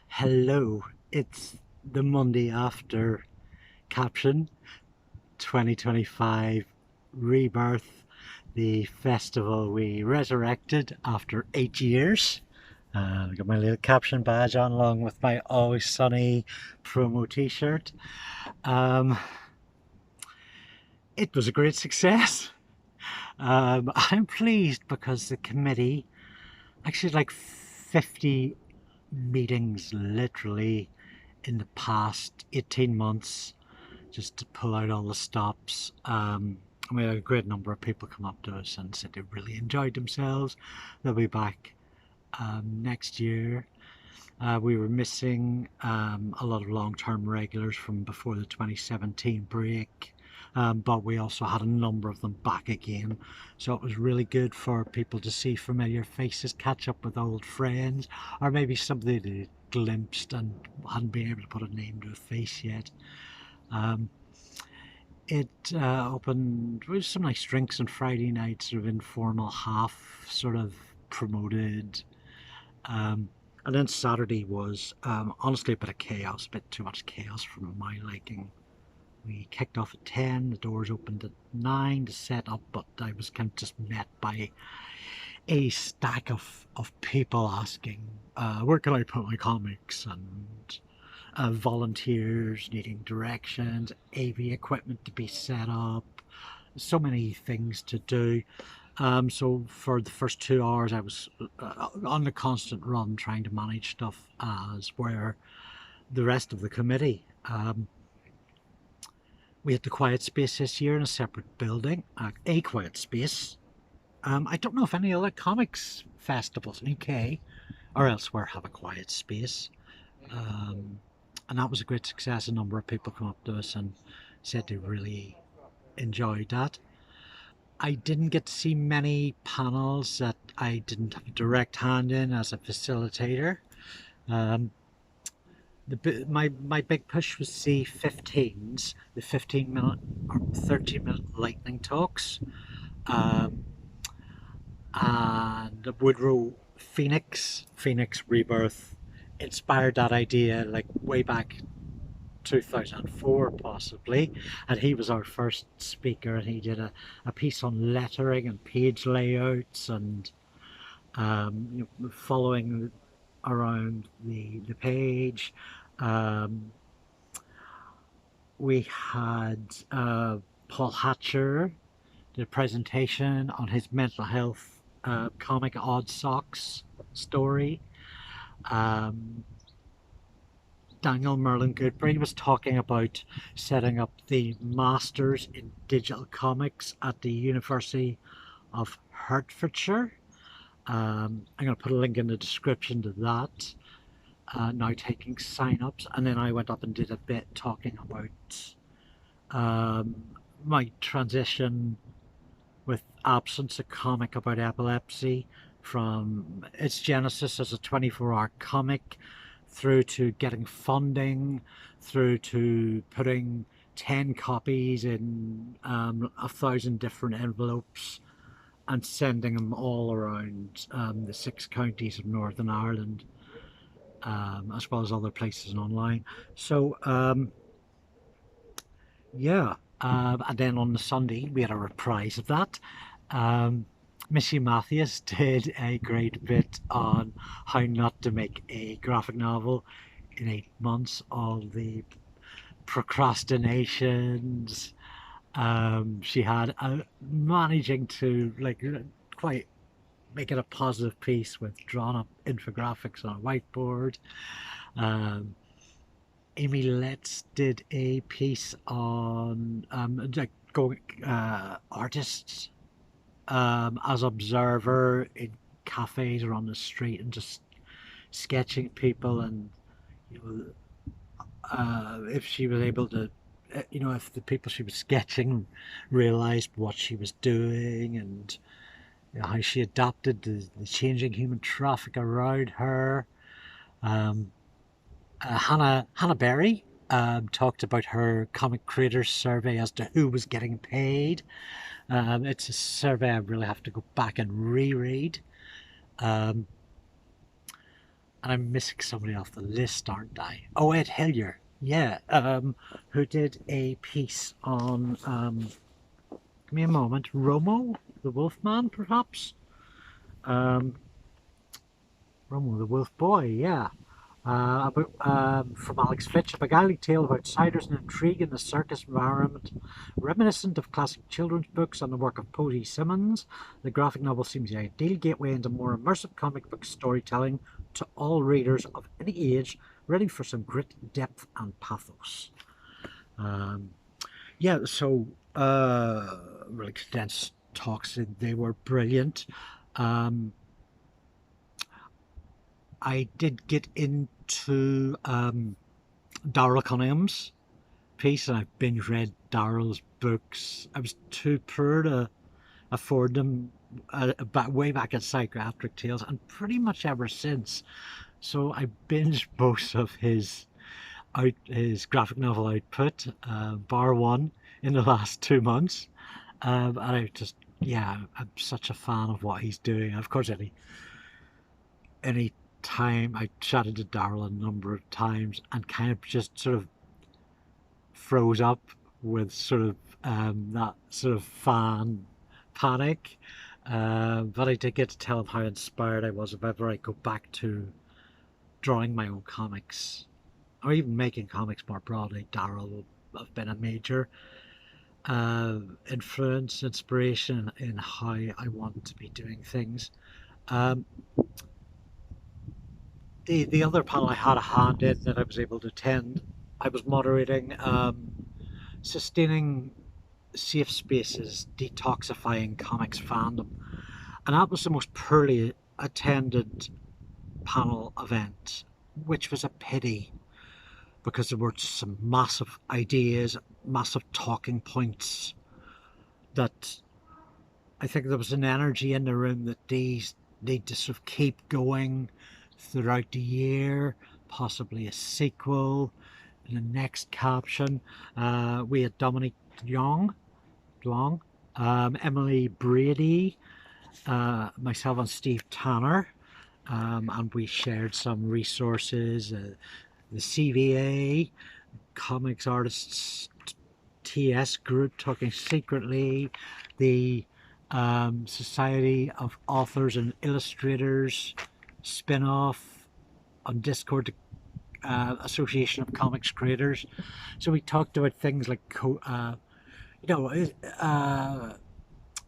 Hello, it's the Monday after Caption 2025 Rebirth, the festival we resurrected after 8 years. I got my little Caption badge on along with my Always Sunny promo t-shirt. It was a great success. I'm pleased because the committee actually had like 50 meetings literally in the past 18 months just to pull out all the stops. We had a great number of people come up to us and said they really enjoyed themselves. They'll be back next year. We were missing a lot of long-term regulars from before the 2017 break. But we also had a number of them back again, so it was really good for people to see familiar faces, catch up with old friends, or maybe somebody they glimpsed and hadn't been able to put a name to a face yet. It opened with some nice drinks on Friday night, sort of informal, half sort of promoted. And then Saturday was honestly a bit of chaos, a bit too much chaos for my liking. We kicked off at 10, the doors opened at 9 to set up, but I was kind of just met by a stack of people asking, where can I put my comics, and volunteers needing directions, AV equipment to be set up, so many things to do. So for the first 2 hours I was on the constant run trying to manage stuff, as were the rest of the committee. We had the Quiet Space this year in a separate building, a Quiet Space. I don't know if any other comics festivals in UK or elsewhere have a Quiet Space. And that was a great success. A number of people come up to us and said they really enjoyed that. I didn't get to see many panels that I didn't have a direct hand in as a facilitator. My big push was C15s, the 15-minute or 30-minute lightning talks, and the Woodrow Phoenix Rebirth inspired that idea like way back 2004 possibly, and he was our first speaker, and he did a piece on lettering and page layouts and following around the page. We had Paul Hatcher did a presentation on his mental health comic Odd Socks story. Daniel Merlin Goodbury was talking about setting up the Masters in Digital Comics at the University of Hertfordshire. I'm going to put a link in the description to that. Now taking sign-ups, and then I went up and did a bit talking about my transition with Absence, a comic about epilepsy, from its genesis as a 24-hour comic through to getting funding, through to putting 10 copies in 1,000 different envelopes and sending them all around the 6 counties of Northern Ireland, as well as other places online. So yeah, and then on the Sunday we had a reprise of that. Missy Matthews did a great bit on how not to make a graphic novel in 8 months, all the procrastinations. She had managing to like quite make it a positive piece with drawn up infographics on a whiteboard. Amy Letts did a piece on like going artists as observer in cafes or on the street and just sketching people, and if she was able to, if the people she was sketching realized what she was doing, and how she adapted to the changing human traffic around her. Hannah Berry talked about her comic creators survey as to who was getting paid. It's a survey I really have to go back and reread. and I'm missing somebody off the list, aren't I? Oh, Ed Hillier, yeah, who did a piece on, give me a moment, Romo, the Wolfman, perhaps? Romo, the Wolf Boy, yeah. From Alex Fitch, a beguiling tale of outsiders and intrigue in the circus environment, reminiscent of classic children's books and the work of Posey Simmons. The graphic novel seems the ideal gateway into more immersive comic book storytelling to all readers of any age, ready for some grit, depth, and pathos. Yeah, so really condensed talks, they were brilliant. I did get into Darryl Cunningham's piece, and I've binge read Darryl's books. I was too poor to afford them way back at Psychiatric Tales, and pretty much ever since. So I binged most of his graphic novel output, bar one, in the last 2 months. And I just, yeah, I'm such a fan of what he's doing. Of course, any time I chatted to Darryl a number of times and kind of just sort of froze up with sort of that sort of fan panic. But I did get to tell him how inspired I was if ever I go back to drawing my own comics, or even making comics more broadly. Darryl will have been a major influence, inspiration in how I want to be doing things. The other panel I had a hand in that I was able to attend, I was moderating Sustaining Safe Spaces, Detoxifying Comics Fandom. And that was the most poorly attended panel event, which was a pity, because there were some massive ideas, massive talking points that I think there was an energy in the room that these need to sort of keep going throughout the year, possibly a sequel in the next caption. We had Dominique Huang, Emily Brady, myself and Steve Tanner, and we shared some resources, the CVA, Comics Artists TS group Talking Secretly, the Society of Authors and Illustrators spin-off on Discord, Association of Comics Creators. So we talked about things like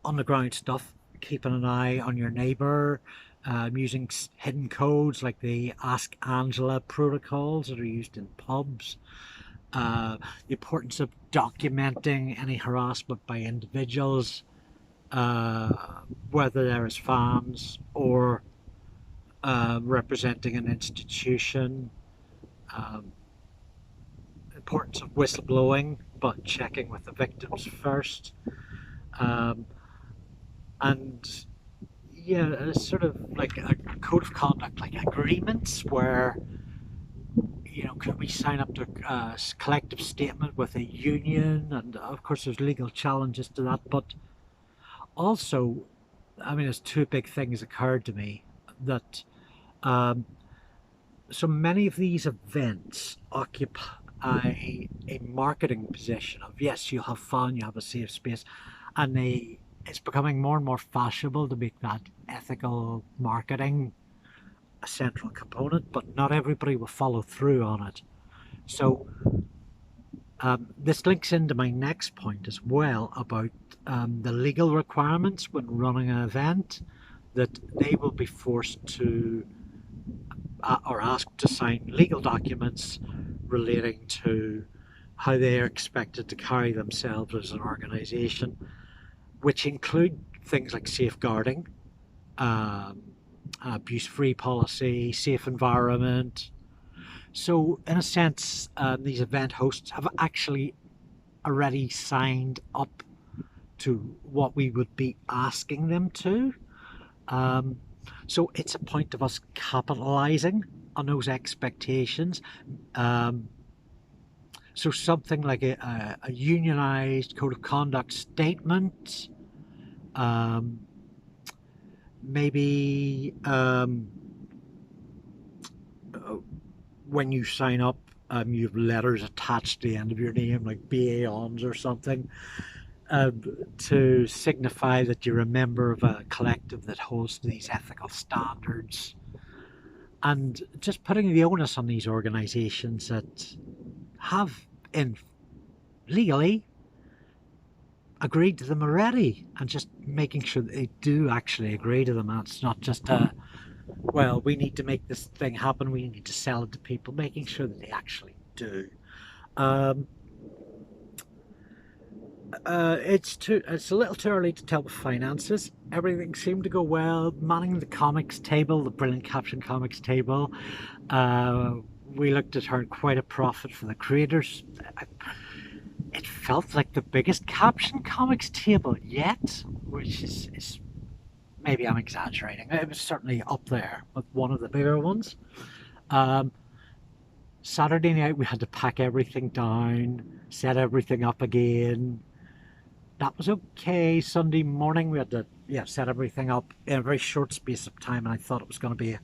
underground stuff, keeping an eye on your neighbor, using hidden codes like the Ask Angela protocols that are used in pubs, the importance of documenting any harassment by individuals, whether they're as fans or representing an institution, importance of whistleblowing, but checking with the victims first, and yeah, sort of like a code of conduct, like agreements where, you know, could we sign up to a collective statement with a union? And of course there's legal challenges to that, but also, I mean, there's two big things occurred to me, that so many of these events occupy a marketing position of, yes, you have fun, you have a safe space, and it's becoming more and more fashionable to make that ethical marketing a central component, but not everybody will follow through on it. So this links into my next point as well about the legal requirements when running an event, that they will be forced to or asked to sign legal documents relating to how they are expected to carry themselves as an organisation, which include things like safeguarding, abuse-free policy, safe environment. So in a sense, these event hosts have actually already signed up to what we would be asking them to. So it's a point of us capitalising on those expectations. So something like a unionised code of conduct statement, maybe when you sign up, you have letters attached to the end of your name, like add-ons or something, to signify that you're a member of a collective that holds these ethical standards. And just putting the onus on these organisations that have legally agreed to them already, and just making sure that they do actually agree to them. And it's not just well, we need to make this thing happen, we need to sell it to people, making sure that they actually do. It's a little too early to tell the finances. Everything seemed to go well. Manning the comics table, the brilliant Caption comics table, we looked at her quite a profit for the creators. It felt like the biggest Caption comics table yet, which is maybe I'm exaggerating. It was certainly up there with one of the bigger ones. Saturday night we had to pack everything down, set everything up again. That was okay. Sunday morning we had to set everything up in a very short space of time, and I thought it was going to be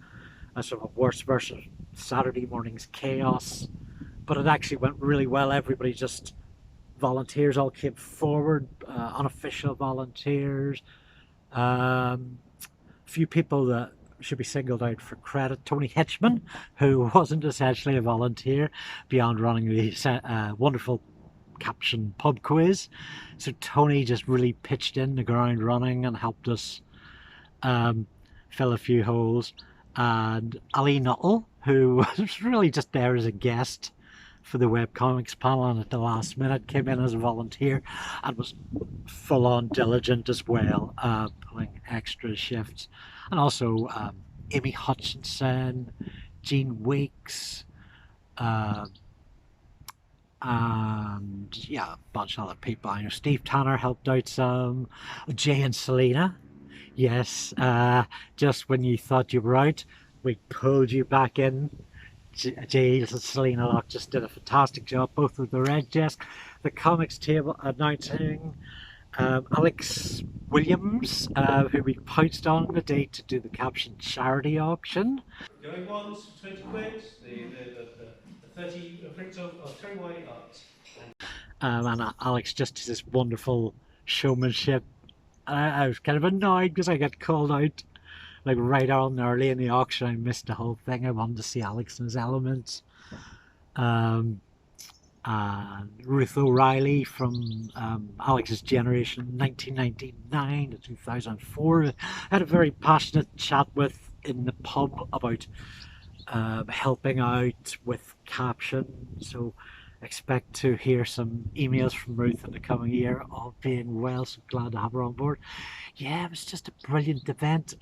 a sort of a worse version of Saturday morning's chaos, but it actually went really well. Everybody just volunteers all came forward, unofficial volunteers. A few people that should be singled out for credit. Tony Hitchman, who wasn't essentially a volunteer beyond running the wonderful Caption pub quiz. So Tony just really pitched in the ground running and helped us fill a few holes. And Ali Nuttall, who was really just there as a guest for the webcomics panel, and at the last minute came in as a volunteer and was full on diligent as well, pulling extra shifts. And also Amy Hutchinson, Jean Weeks, and a bunch of other people. I know Steve Tanner helped out some, Jay and Selena. Yes, just when you thought you were out, we pulled you back in. Jay and Selena Locke just did a fantastic job, both with the red desk, the comics table, announcing Alex Williams, who we pounced on the day to do the Caption charity auction. Going ones for 20 quid, the 30 prints of Terry Wiley art. And Alex just does this wonderful showmanship. I was kind of annoyed because I got called out like right on early in the auction. I missed the whole thing. I wanted to see Alex in his elements. And Ruth O'Reilly from Alex's generation, 1999 to 2004. I had a very passionate chat with in the pub about helping out with Caption. So expect to hear some emails from Ruth in the coming year, all being well. So glad to have her on board. Yeah, it was just a brilliant event.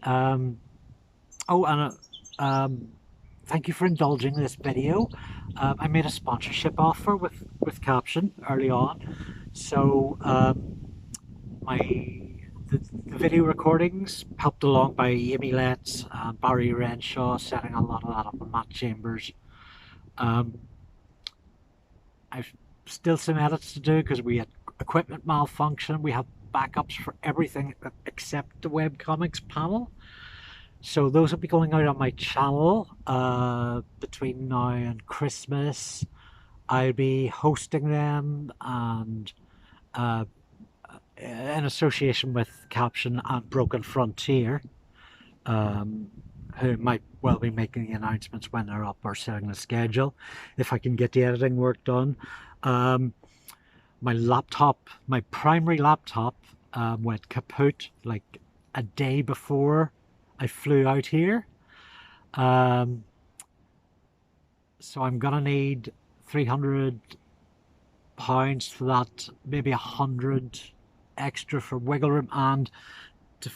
Thank you for indulging this video. I made a sponsorship offer with Caption early on. So the video recordings helped along by Amy Letts, Barry Renshaw, setting a lot of that up, and Matt Chambers. I've still some edits to do because we had equipment malfunction. We have backups for everything except the webcomics panel. So those will be going out on my channel between now and Christmas. I'll be hosting them, and in association with Caption and Broken Frontier, who might well be making the announcements when they're up or setting the schedule, if I can get the editing work done. My laptop, my primary laptop, went kaput like a day before I flew out here. So I'm gonna need £300 for that, maybe 100 extra for wiggle room, and to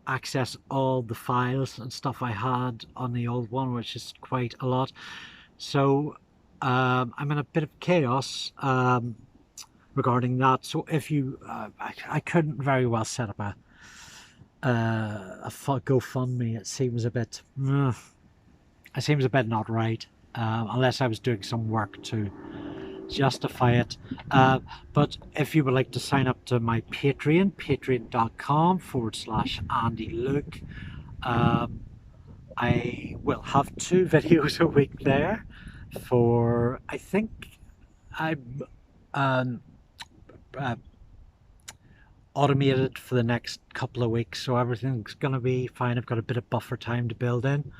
access all the files and stuff I had on the old one, which is quite a lot. So I'm in a bit of chaos regarding that. So if you I couldn't very well set up a GoFundMe. It seems a bit not right, unless I was doing some work to justify it. But if you would like to sign up to my Patreon, patreon.com/AndyLuke, I will have 2 videos a week there for, I think I'm uh, automated for the next couple of weeks, so everything's gonna be fine. I've got a bit of buffer time to build in.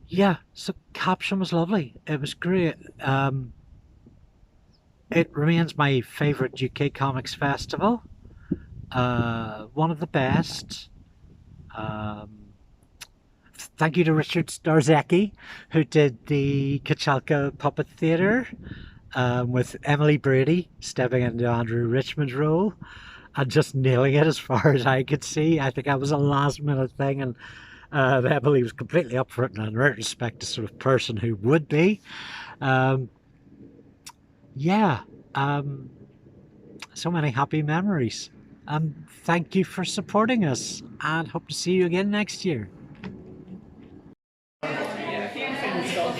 Yeah, so Caption was lovely. It was great. It remains my favourite UK Comics Festival. One of the best. Thank you to Richard Starzecki, who did the Kochalka Puppet Theatre, with Emily Brady stepping into Andrew Richmond's role and just nailing it as far as I could see. I think that was a last minute thing, and Emily was completely up for it, and in retrospect, the sort of person who would be. Yeah, so many happy memories. Thank you for supporting us, and hope to see you again next year.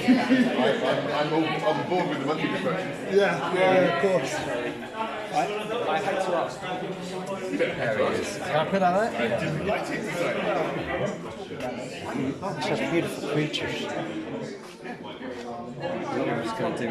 I'm on board with the monkey expression. Yeah, of course. I had to ask. There he is. Can I put that out? Such beautiful creatures. I'm just going to do